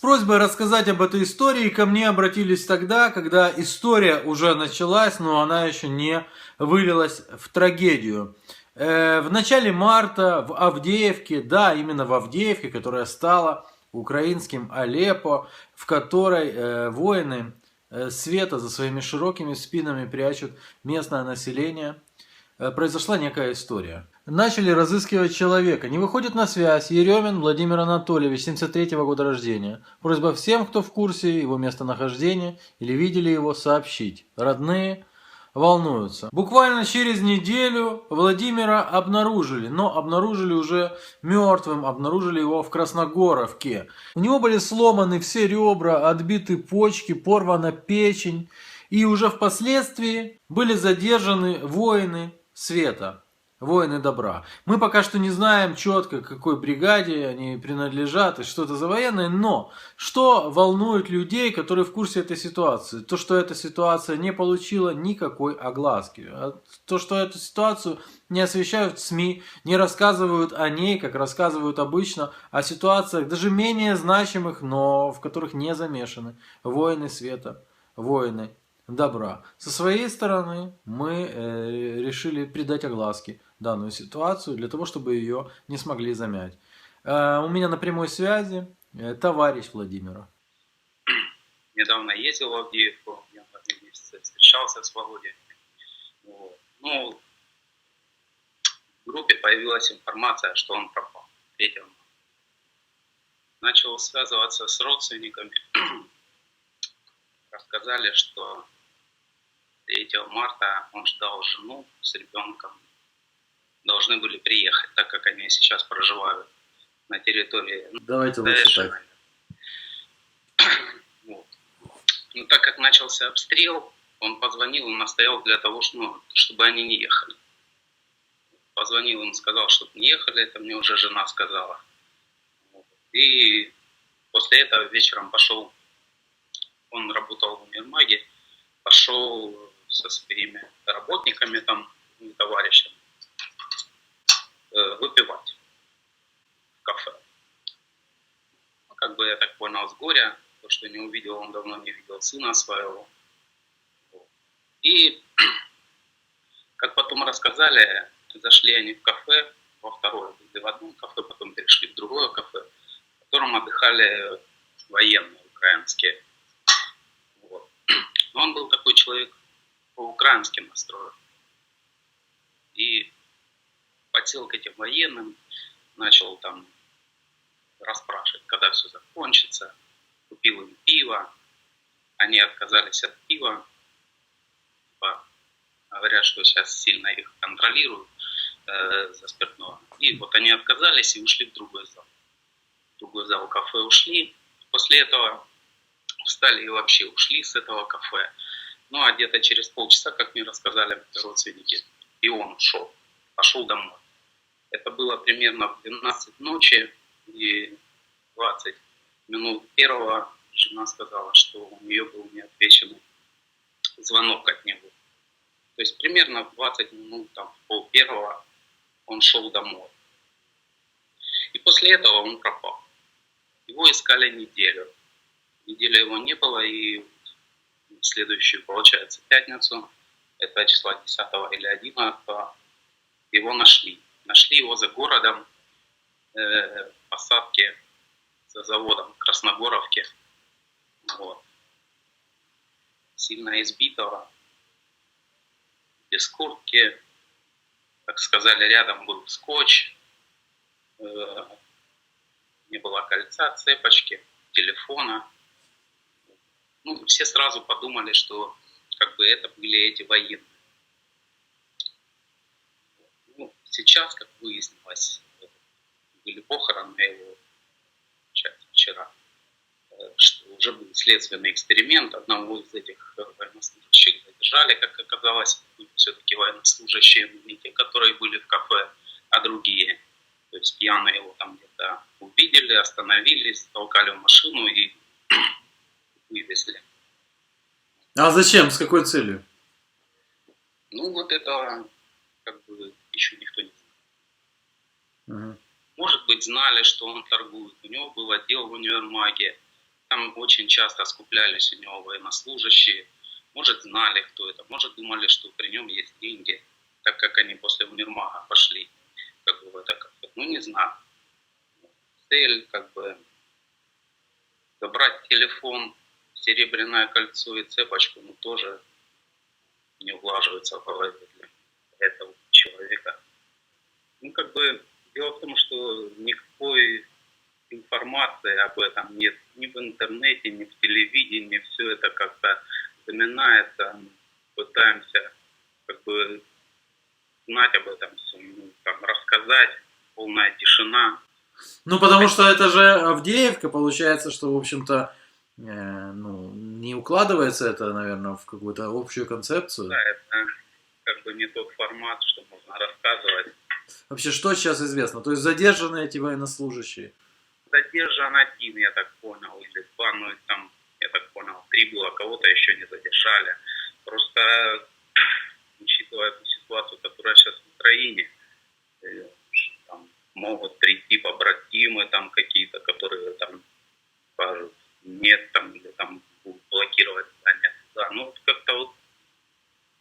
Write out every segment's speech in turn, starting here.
просьбой рассказать об этой истории ко мне обратились тогда, когда история уже началась, но она еще не вылилась в трагедию. В начале марта в Авдеевке, да, именно в Авдеевке, которая стала украинским Алеппо, в которой воины света за своими широкими спинами прячут местное население, произошла некая история. Начали разыскивать человека. Не выходит на связь. Еремин Владимир Анатольевич, 73-го года рождения. Просьба всем, кто в курсе его местонахождения или видели его, сообщить. Родные волнуются. Буквально через неделю Владимира обнаружили, но обнаружили уже мертвым, обнаружили его в Красногоровке. У него были сломаны все ребра, отбиты почки, порвана печень. И уже впоследствии были задержаны воины света, воины добра. Мы пока что не знаем четко, к какой бригаде они принадлежат и что это за военные, но что волнует людей, которые в курсе этой ситуации? То, что эта ситуация не получила никакой огласки. То, что эту ситуацию не освещают в СМИ, не рассказывают о ней, как рассказывают обычно, о ситуациях даже менее значимых, но в которых не замешаны воины света, воины добра. Со своей стороны мы решили придать огласке данную ситуацию, для того, чтобы ее не смогли замять. У меня на прямой связи товарищ Владимира. Недавно ездил в Авдеевку, я в этом месяце встречался с Володей. Вот. Ну, в группе появилась информация, что он пропал 3 марта. Начал связываться с родственниками. Рассказали, что 3 марта он ждал жену с ребенком. Должны были приехать, так как они сейчас проживают на территории. Давайте лучше так. Вот. Ну, так как начался обстрел, он позвонил и настоял для того, чтобы они не ехали. Позвонил им, сказал, чтобы не ехали, это мне уже жена сказала. И после этого вечером пошел, он работал в универмаге, пошел со своими работниками там, товарищами, выпивать в кафе. Ну, как бы я так понял, с горя, то, что не увидел, он давно не видел сына своего. И, как потом рассказали, зашли они в кафе, во второе, были в одном кафе, потом перешли в другое кафе, в котором отдыхали военные украинские. Вот. Но он был такой человек по-украински настроен. И подсел к этим военным, начал там расспрашивать, когда все закончится, купил им пиво, они отказались от пива, говорят, что сейчас сильно их контролируют за спиртное. И вот они отказались и ушли в другой зал. В другой зал кафе ушли. После этого встали и вообще ушли с этого кафе. Ну а где-то через полчаса, как мне рассказали родственники, и он ушел, пошел домой. Это было примерно в 12 ночи, и 20 минут первого жена сказала, что у нее был неотвеченный звонок от него. То есть примерно в 20 минут, там, в пол-первого он шел домой. И после этого он пропал. Его искали неделю. Неделю его не было, и в следующую, получается, пятницу, это числа 10 или 11, его нашли. Нашли его за городом, в посадке за заводом в Красногоровке. Вот. Сильно избитого, без куртки, как сказали, рядом был скотч, не было кольца, цепочки, телефона. Ну, все сразу подумали, что как бы это были эти военные. Ну, сейчас, как выяснилось, были похороны его вчера, что уже был следственный эксперимент. Одного из этих военнослужащих задержали, как оказалось, все-таки военнослужащие, не те, которые были в кафе, а другие. То есть пьяные его там где-то увидели, остановились, толкали в машину и вывезли. А зачем? С какой целью? Ну вот этого как бы еще никто не знает. Может быть, знали, что он торгует. У него был отдел в универмаге. Там очень часто скуплялись у него военнослужащие. Может, знали, кто это, может, думали, что при нем есть деньги, так как они после универмага пошли как бы в это кафе. Ну, не знаю. Цель, как бы, забрать телефон, серебряное кольцо и цепочку, ну, тоже не улаживается в голове для этого человека. Ну, как бы, дело в том, что никакой информации об этом нет ни в интернете, ни в телевидении. Все это как-то заминается. Пытаемся как бы знать об этом все, ну, там, рассказать. Полная тишина. Ну, потому что это же Авдеевка, получается, что, в общем-то, ну, не укладывается это, наверное, в какую-то общую концепцию. Да, это как бы не тот формат, что можно рассказывать. Вообще, что сейчас известно? То есть задержаны эти военнослужащие? Задержан один, я так понял, или два, ну, там, я так понял, 3 было, кого-то еще не задержали. Просто, учитывая эту ситуацию, которая сейчас в Украине, там могут прийти побратимы там какие-то, которые там скажут нет, там, или там будут блокировать здание. Да, ну вот как-то вот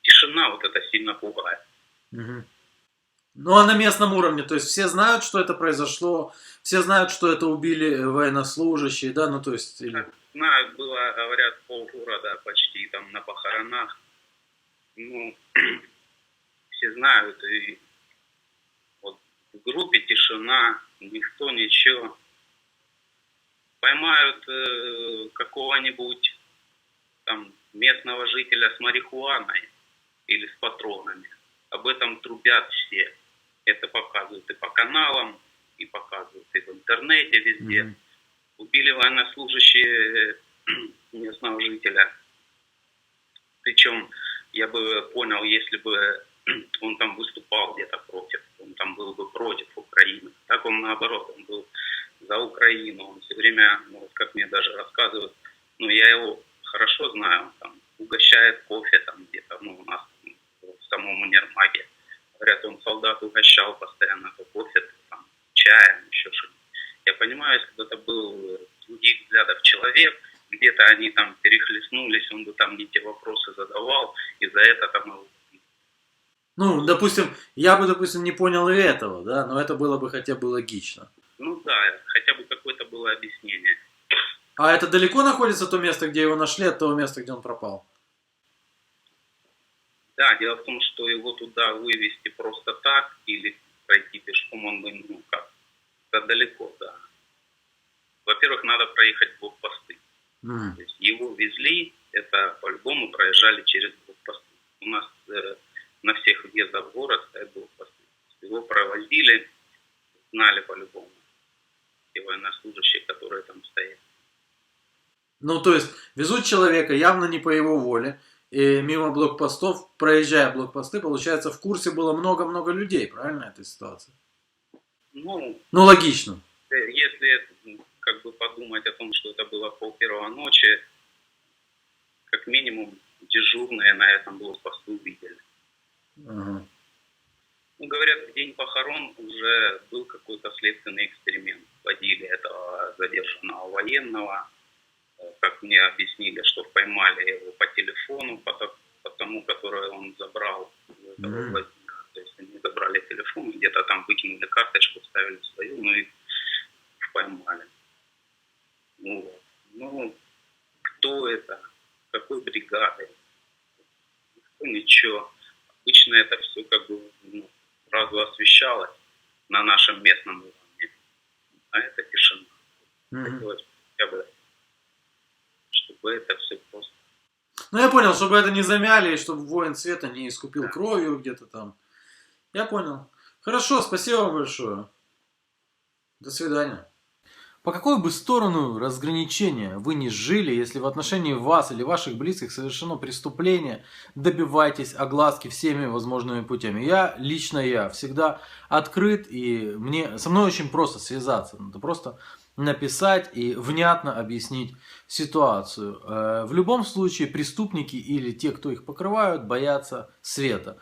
тишина вот это сильно пугает. Угу. Ну, а на местном уровне, то есть все знают, что это произошло, все знают, что это убили военнослужащие, да, ну, то есть... Или... Знаю, было, говорят, полгорода почти там на похоронах. Ну, все знают, и вот в группе тишина, никто ничего. Поймают какого-нибудь там местного жителя с марихуаной или с патронами. Об этом трубят все. Это показывают и по каналам, и показывают и в интернете везде. Mm-hmm. Убили военнослужащие местного жителя. Причем я бы понял, если бы он там выступал где-то против, он там был бы против Украины. Так он наоборот, он был за Украину. Он все время, ну, вот как мне даже рассказывают, ну я его хорошо знаю, он там угощает кофе там где-то, ну у нас в самом универмаге. Говорят, он солдат угощал постоянно то кофе, то, там, чаем, еще что-то. Я понимаю, если бы это был других взглядов человек, где-то они там перехлестнулись, он бы там не те вопросы задавал, и за это там его... Ну, допустим, я бы, допустим, не понял и этого, да, но это было бы хотя бы логично. Ну да, хотя бы какое-то было объяснение. А это далеко находится то место, где его нашли, от того места, где он пропал? Да, дело в том, что его туда вывести просто так или пройти пешком, он бы, ну как, это далеко, да. Во-первых, надо проехать блокпосты. То есть его везли, это по-любому проезжали через блокпосты. У нас на всех въездах в город стоят блокпосты. Его провозили, знали по-любому те военнослужащие, которые там стоят. Ну, то есть, везут человека явно не по его воле, и мимо блокпостов, проезжая блокпосты, получается, в курсе было много-много людей, правильно, этой ситуации? Ну, логично. Если как бы подумать о том, что это было 1:30 ночи, как минимум дежурные на этом блокпосту видели. Ага. Ну, говорят, в день похорон уже был какой-то следственный эксперимент. Водили этого задержанного военного, как мне объяснили, что поймали его по телефону, по тому, который он забрал у этого Владимира. То есть они забрали телефон, где-то там выкинули карточку, вставили свою, ну и поймали. Ну, кто это? Какой бригады? Никто, ничего. Обычно это все как бы сразу освещалось на нашем местном уровне. А это тишина. Хотелось бы, чтобы это все просто... Ну, я понял, чтобы это не замяли, и чтобы воин света не искупил кровью где-то там. Я понял. Хорошо, спасибо вам большое. До свидания. По какой бы сторону разграничения вы ни жили, если в отношении вас или ваших близких совершено преступление, добивайтесь огласки всеми возможными путями. Лично я всегда открыт, и со мной очень просто связаться. Надо просто написать и внятно объяснить ситуацию. В любом случае преступники или те, кто их покрывают, боятся света.